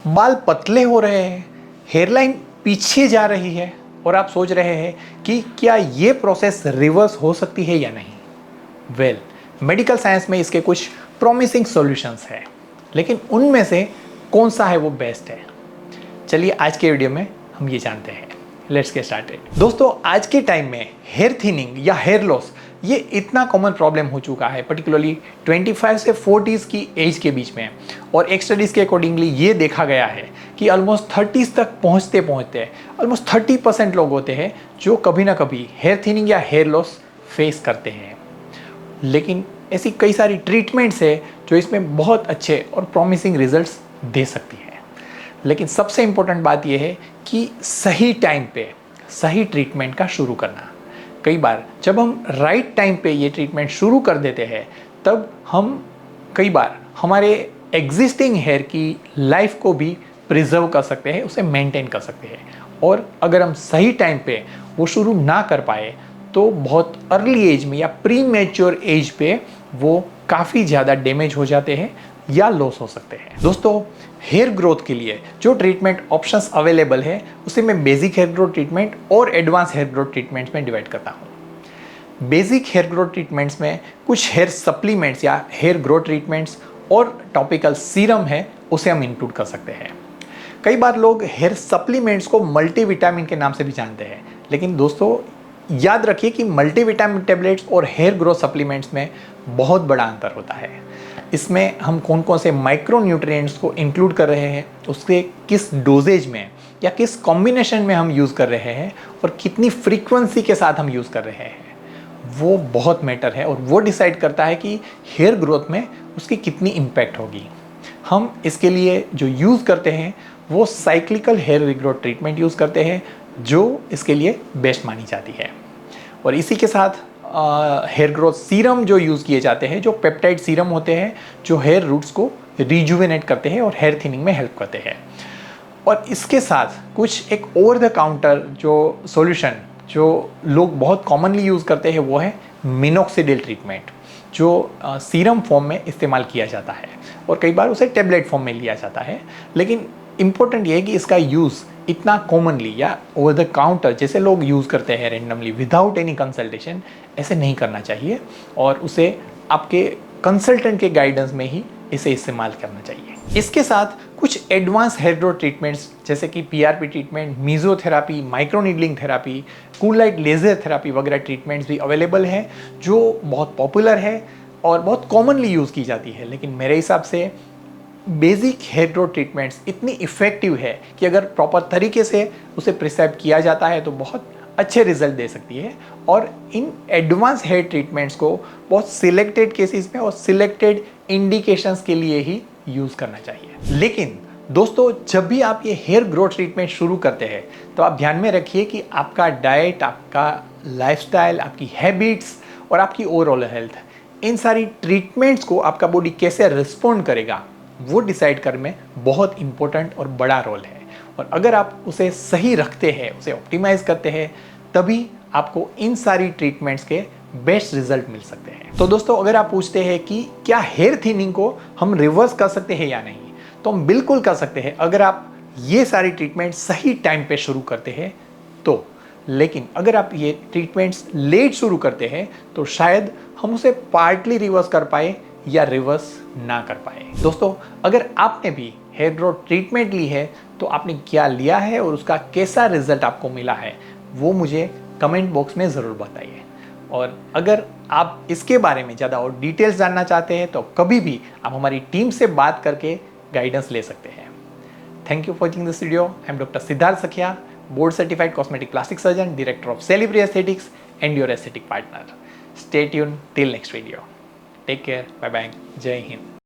बाल पतले हो रहे हैं, हेयरलाइन पीछे जा रही है और आप सोच रहे हैं कि क्या ये प्रोसेस रिवर्स हो सकती है या नहीं। मेडिकल साइंस में इसके कुछ प्रॉमिसिंग सॉल्यूशंस हैं, लेकिन उनमें से कौन सा है वो बेस्ट है, चलिए आज के वीडियो में हम ये जानते हैं। Let's get started. दोस्तों, आज के टाइम में हेयर थिनिंग या हेयर लॉस ये इतना कॉमन प्रॉब्लम हो चुका है, पर्टिकुलरली 25 से 40s की एज के बीच में। और एक स्टडीज़ के अकॉर्डिंगली ये देखा गया है कि ऑलमोस्ट 30s तक पहुँचते पहुँचते ऑलमोस्ट 30% लोग होते हैं जो कभी ना कभी हेयर थिनिंग या हेयर लॉस फेस करते हैं। लेकिन ऐसी कई सारी ट्रीटमेंट्स है जो इसमें बहुत अच्छे और प्रॉमिसिंग रिजल्ट्स दे सकती है। लेकिन सबसे इम्पोर्टेंट बात यह है कि सही टाइम पे सही ट्रीटमेंट का शुरू करना। कई बार जब हम राइट टाइम पे ये ट्रीटमेंट शुरू कर देते हैं, तब हम कई बार हमारे एग्जिस्टिंग हेयर की लाइफ को भी प्रिजर्व कर सकते हैं, उसे मेंटेन कर सकते हैं। और अगर हम सही टाइम पे वो शुरू ना कर पाए तो बहुत अर्ली एज में या प्री मैच्योर एज पे वो काफ़ी ज़्यादा डैमेज हो जाते हैं या लॉस हो सकते हैं। दोस्तों, हेयर ग्रोथ के लिए जो ट्रीटमेंट ऑप्शंस अवेलेबल है उसे मैं बेसिक हेयर ग्रोथ ट्रीटमेंट और एडवांस हेयर ग्रोथ ट्रीटमेंट्स में डिवाइड करता हूँ। बेसिक हेयर ग्रोथ ट्रीटमेंट्स में कुछ हेयर सप्लीमेंट्स या हेयर ग्रोथ ट्रीटमेंट्स और टॉपिकल सीरम है, उसे हम इंक्लूड कर सकते हैं। कई बार लोग हेयर सप्लीमेंट्स को मल्टीविटामिन के नाम से भी जानते हैं, लेकिन दोस्तों याद रखिए कि मल्टीविटामिन टेबलेट्स और हेयर ग्रोथ सप्लीमेंट्स में बहुत बड़ा अंतर होता है। इसमें हम कौन कौन से माइक्रो न्यूट्रिएंट्स को इंक्लूड कर रहे हैं, उसके किस डोजेज में या किस कॉम्बिनेशन में हम यूज़ कर रहे हैं और कितनी फ्रीक्वेंसी के साथ हम यूज़ कर रहे हैं, वो बहुत मैटर है और वो डिसाइड करता है कि हेयर ग्रोथ में उसकी कितनी इम्पैक्ट होगी। हम इसके लिए जो यूज़ करते हैं वो cyclical hair regrowth treatment use करते हैं, जो इसके लिए बेस्ट मानी जाती है। और इसी के साथ हेयर ग्रोथ सीरम जो यूज़ किए जाते हैं, जो पेप्टाइड सीरम होते हैं, जो हेयर रूट्स को रिजुवेनेट करते हैं और हेयर थिनिंग में हेल्प करते हैं। और इसके साथ कुछ एक ओवर द काउंटर जो सॉल्यूशन जो लोग बहुत कॉमनली यूज़ करते हैं वो है मिनोक्सिडिल ट्रीटमेंट, जो सीरम फॉर्म में इस्तेमाल किया जाता है और कई बार उसे टेबलेट फॉर्म में लिया जाता है। लेकिन इम्पोर्टेंट ये है कि इसका यूज़ इतना कॉमनली या ओवर द काउंटर जैसे लोग यूज़ करते हैं रेंडमली विदाउट एनी कंसल्टेशन, ऐसे नहीं करना चाहिए और उसे आपके कंसल्टेंट के गाइडेंस में ही इसे इस्तेमाल करना चाहिए। इसके साथ कुछ एडवांस हेयर ग्रोथ ट्रीटमेंट्स जैसे कि PRP treatment, mesotherapy, microneedling therapy, cool light laser therapy वगैरह ट्रीटमेंट्स भी अवेलेबल हैं, जो बहुत पॉपुलर है और बहुत कॉमनली यूज़ की जाती है। लेकिन मेरे हिसाब से बेसिक हेयर ग्रोथ ट्रीटमेंट्स इतनी इफ़ेक्टिव है कि अगर प्रॉपर तरीके से उसे प्रिस्क्राइब किया जाता है तो बहुत अच्छे रिजल्ट दे सकती है। और इन एडवांस हेयर ट्रीटमेंट्स को बहुत सिलेक्टेड केसेस में और सिलेक्टेड इंडिकेशंस के लिए ही यूज़ करना चाहिए। लेकिन दोस्तों, जब भी आप ये हेयर ग्रोथ ट्रीटमेंट शुरू करते हैं तो आप ध्यान में रखिए कि आपका डाइट, आपका लाइफस्टाइल, आपकी हैबिट्स और आपकी ओवरऑल हेल्थ, इन सारी ट्रीटमेंट्स को आपका बॉडी कैसे रिस्पॉन्ड करेगा वो डिसाइड करने में बहुत इंपॉर्टेंट और बड़ा रोल है। और अगर आप उसे सही रखते हैं, उसे ऑप्टिमाइज करते हैं, तभी आपको इन सारी ट्रीटमेंट्स के बेस्ट रिजल्ट मिल सकते हैं। तो दोस्तों, अगर आप पूछते हैं कि क्या हेयर थिनिंग को हम रिवर्स कर सकते हैं या नहीं, तो हम बिल्कुल कर सकते हैं अगर आप ये सारी ट्रीटमेंट सही टाइम पे शुरू करते हैं तो। लेकिन अगर आप ये ट्रीटमेंट्स लेट शुरू करते हैं तो शायद हम उसे पार्टली रिवर्स कर पाए या रिवर्स ना कर पाए। दोस्तों, अगर आपने भी हेयर ग्रोथ ट्रीटमेंट ली है तो आपने क्या लिया है और उसका कैसा रिजल्ट आपको मिला है वो मुझे कमेंट बॉक्स में ज़रूर बताइए। और अगर आप इसके बारे में ज़्यादा और डिटेल्स जानना चाहते हैं तो कभी भी आप हमारी टीम से बात करके गाइडेंस ले सकते हैं। Thank you for watching this video. I am doctor Siddharth Sakhiya, board certified cosmetic plastic surgeon, director of Celebri aesthetics and your aesthetic partner. Stay tune till next video. Take care, bye bye, Jai Hind.